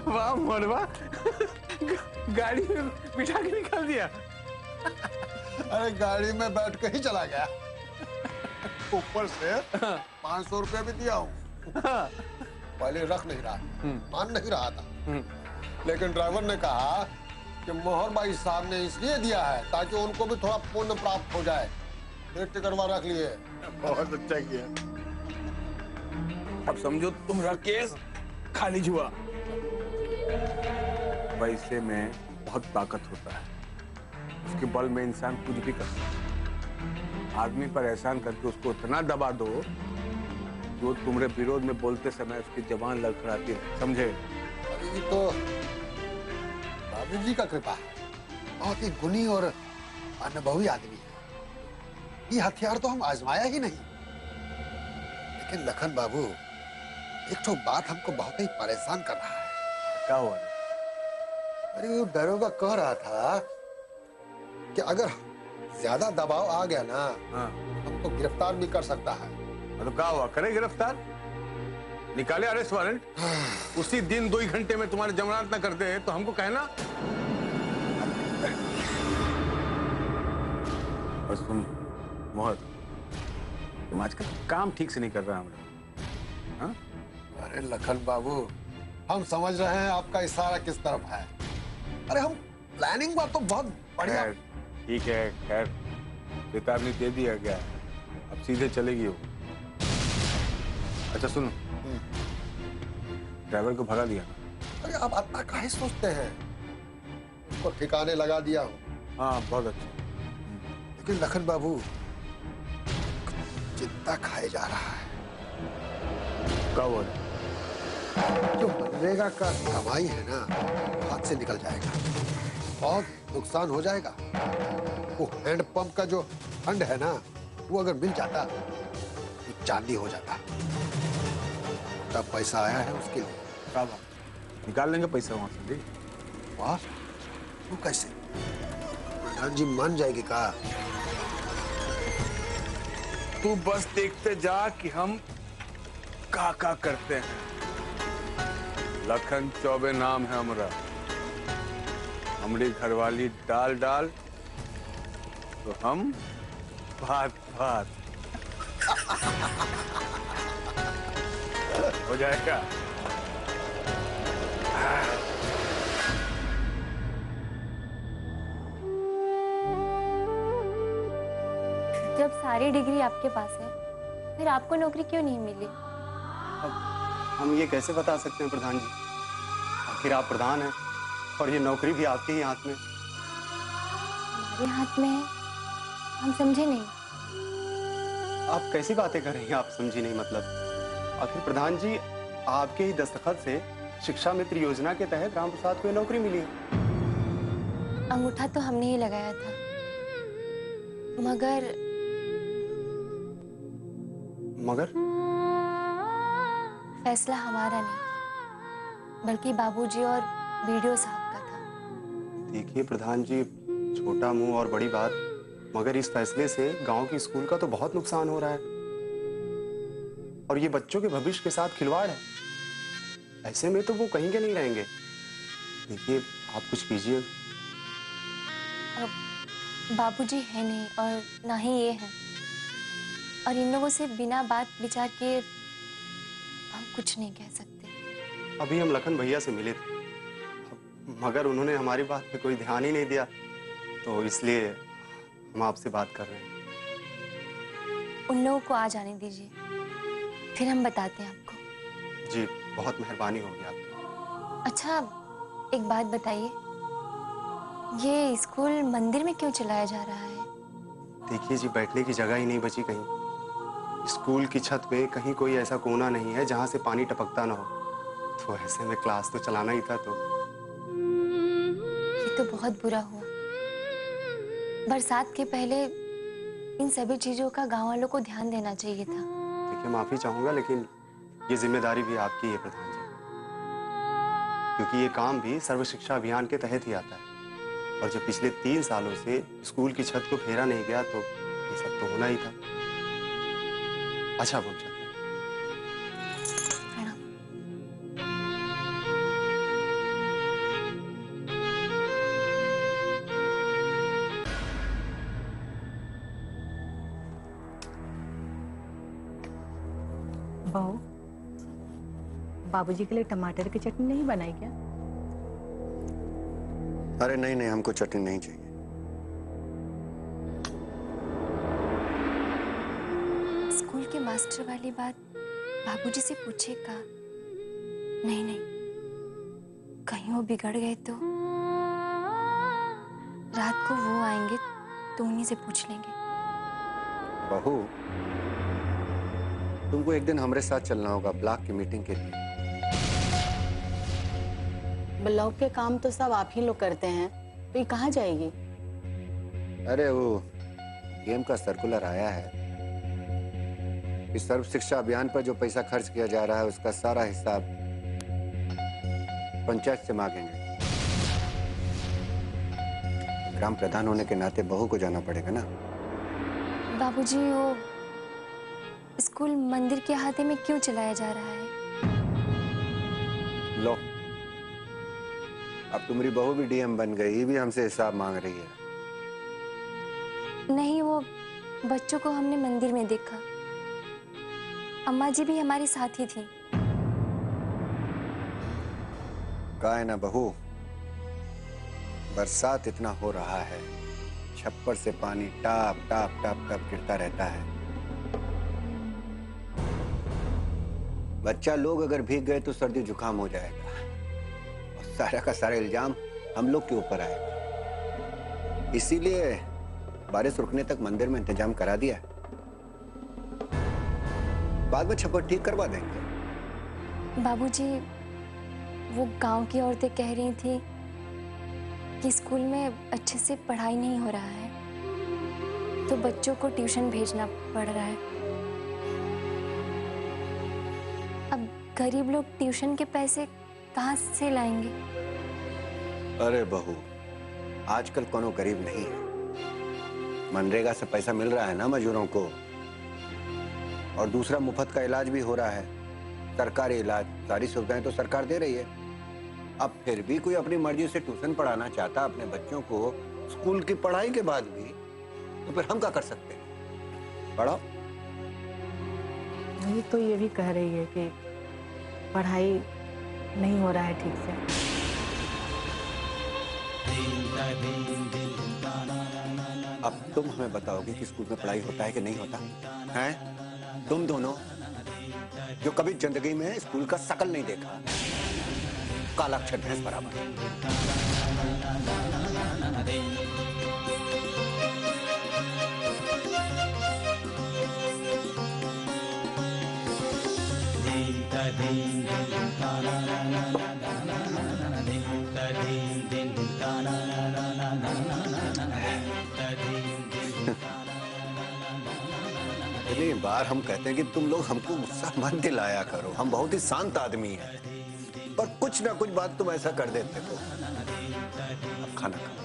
वाह मोरवा, गाड़ी में बिठा के निकाल दिया। अरे गाड़ी में बैठ के ही चला गया, ऊपर से 500 रुपया भी दिया हूँ। पहले रख नहीं रहा, मान नहीं रहा था, लेकिन ड्राइवर ने कहा कि मोहर भाई साहब ने इसलिए दिया है ताकि उनको भी थोड़ा पुण्य प्राप्त हो जाए, फिर टिकटवा रख लिए। बहुत अच्छा किया। अब समझो तुम्हारा केस खाली हुआ। पैसे में बहुत ताकत होता है, उसके बल में इंसान कुछ भी कर सकता है। आदमी पर एहसान करके उसको इतना दबा दो जो तुम्हारे विरोध में बोलते समय उसकी जबान लड़खड़ाती है, समझे? अभी तो बाबू जी का कृपा है, बहुत ही गुणी और अनुभवी आदमी है। ये हथियार तो हम आजमाया ही नहीं। लेकिन लखन बाबू, एक तो बात हमको बहुत ही परेशान कर रहा है। क्या हुआ? अरे वो दरोगा कह रहा था कि अगर ज्यादा दबाव आ गया ना, हमको गिरफ्तार भी कर सकता है। तो क्या हुआ, करे गिरफ्तार, निकाले अरेस्ट वारंट, उसी दिन 2 ही घंटे में तुम्हारे जमानत न करते तो हमको कहना। और सुन मोहर, तुम आजकल काम ठीक से नहीं कर रहा हमारा। हाँ? अरे लखन बाबू, हम समझ रहे हैं आपका इशारा किस तरफ है। अरे हम प्लानिंग बात तो बहुत बढ़िया। ठीक है, खैर चेतावनी दे दिया गया, अब सीधे चलेगी वो। अच्छा सुनो, ड्राइवर को भगा दिया। अरे आप अपना काहे सोचते हैं, उसको ठिकाने लगा दिया हो। हाँ बहुत अच्छा। लेकिन लखन बाबू, चिंता खाए जा रहा है। क्या हुआ? जो मनरेगा का कमाई है ना, हाथ से निकल जाएगा, बहुत नुकसान हो जाएगा। वो हैंडपंप का जो फंड है ना, वो अगर मिल जाता तो चांदी हो जाता। तब पैसा आया है उसके लिए। क्या बात, निकाल लेंगे पैसा वहां से। वाह, वो कैसे? प्रधान जी मान जाएगी का? तू बस देखते जा कि हम का करते हैं। लखन चौबे नाम है हमारा, हमारी घरवाली डाल डाल तो हम भात भात हो जाएगा। जब सारी डिग्री आपके पास है, फिर आपको नौकरी क्यों नहीं मिली? अब हम ये कैसे बता सकते हैं प्रधान जी, आखिर आप प्रधान हैं और ये नौकरी भी आपके ही हाथ में। हमारे हाथ में है, हम समझे नहीं। आप कैसी बातें कर रही हैं, आप समझी नहीं मतलब? आखिर प्रधान जी, आपके ही दस्तखत से शिक्षा मित्र योजना के तहत राम प्रसाद को ये नौकरी मिली है। अंगूठा तो हमने ही लगाया था, मगर फैसला हमारा नहीं, बल्कि बाबूजी और बीडीओ साहब का था। देखिए प्रधान जी, छोटा मुंह और बड़ी बात, मगर इस फैसले से गांव की स्कूल का तो बहुत नुकसान हो रहा है और ये बच्चों के भविष्य के साथ खिलवाड़ है। ऐसे में तो वो कहीं के नहीं रहेंगे। देखिए आप कुछ कीजिए। अब बाबूजी है नहीं और ना ही ये है, और इन लोगों से बिना बात विचार के हम कुछ नहीं कह सकते। अभी हम लखन भैया से मिले थे, मगर उन्होंने हमारी बात पे कोई ध्यान ही नहीं दिया, तो इसलिए हम आपसे बात कर रहे हैं। उन लोगों को आ जाने दीजिए, फिर हम बताते हैं आपको। जी बहुत मेहरबानी होगी आपकी। अच्छा एक बात बताइए, ये स्कूल मंदिर में क्यों चलाया जा रहा है? देखिए जी, बैठने की जगह ही नहीं बची कहीं। स्कूल की छत पे कहीं कोई ऐसा कोना नहीं है जहां से पानी टपकता ना हो, तो ऐसे में क्लास तो चलाना ही था। तो ये तो बहुत बुरा हुआ। बरसात के पहले इन सभी चीजों का गांव वालों को ध्यान देना चाहिए था। देखिए माफी चाहूंगा, लेकिन ये जिम्मेदारी भी आपकी है प्रधान जी, क्योंकि ये काम भी सर्व शिक्षा अभियान के तहत ही आता है और जब पिछले 3 सालों से स्कूल की छत को फेरा नहीं गया तो ये सब तो होना ही था। अच्छा बोल चलते हैं। बहू, बाबूजी के लिए टमाटर की चटनी नहीं बनाई क्या? अरे नहीं नहीं, हमको चटनी नहीं चाहिए। स्कूल के मास्टर वाली बात बाबूजी से पूछेगा। नहीं नहीं, कहीं वो बिगड़ गए तो रात को वो आएंगे तो उन्हीं से पूछ लेंगे। बहू, तुमको एक दिन हमारे साथ चलना होगा ब्लॉक की मीटिंग के लिए। ब्लॉक के काम तो सब आप ही लोग करते हैं, तो ये कहाँ जाएगी? अरे वो गेम का सर्कुलर आया है कि सर्व शिक्षा अभियान पर जो पैसा खर्च किया जा रहा है उसका सारा हिसाब पंचायत से मांगेंगे। ग्राम प्रधान होने के नाते बहू को जाना पड़ेगा ना। बाबूजी, वो स्कूल मंदिर के अहाते में क्यों चलाया जा रहा है? लो, अब तुम्हारी बहू भी डीएम बन गई, ये भी हमसे हिसाब मांग रही है। नहीं, वो बच्चों को हमने मंदिर में देखा। अम्मा जी भी हमारे साथ ही थी। कहा है ना बहू, बरसात इतना हो रहा है, छप्पर से पानी टाप टाप टाप टाप गिरता रहता है। बच्चा लोग अगर भीग गए तो सर्दी जुकाम हो जाएगा और सारा का सारा इल्जाम हम लोग के ऊपर आएगा। इसीलिए बारिश रुकने तक मंदिर में इंतजाम करा दिया है। बाद में छप्पर ठीक करवा देंगे। बाबूजी, वो गांव की औरतें कह रही थी कि स्कूल में अच्छे से पढ़ाई नहीं हो रहा है, तो बच्चों को ट्यूशन भेजना पड़ रहा है। अब गरीब लोग ट्यूशन के पैसे कहाँ से लाएंगे? अरे बहू, आजकल कोनो गरीब नहीं है। मनरेगा से पैसा मिल रहा है ना मजदूरों को, और दूसरा मुफ्त का इलाज भी हो रहा है। सरकारी इलाज, सारी सुविधाएं तो सरकार दे रही है। अब फिर भी कोई अपनी मर्जी से ट्यूशन पढ़ाना चाहता अपने बच्चों को स्कूल की पढ़ाई के बाद भी, तो फिर हम क्या कर सकते हैं? पढ़ाओ। वही तो ये भी कह रही है कि पढ़ाई नहीं हो रहा है ठीक से। अब तुम हमें बताओगे कि स्कूल में पढ़ाई होता है कि नहीं होता है? तुम दोनों जो कभी जिंदगी में स्कूल का शकल नहीं देखा, काला अक्षर भैंस बराबर। इतनी बार हम कहते हैं कि तुम लोग हमको गुस्सा मत दिलाया करो, हम बहुत ही शांत आदमी हैं, पर कुछ ना कुछ बात तुम ऐसा कर देते हो। अब खाना खाओ।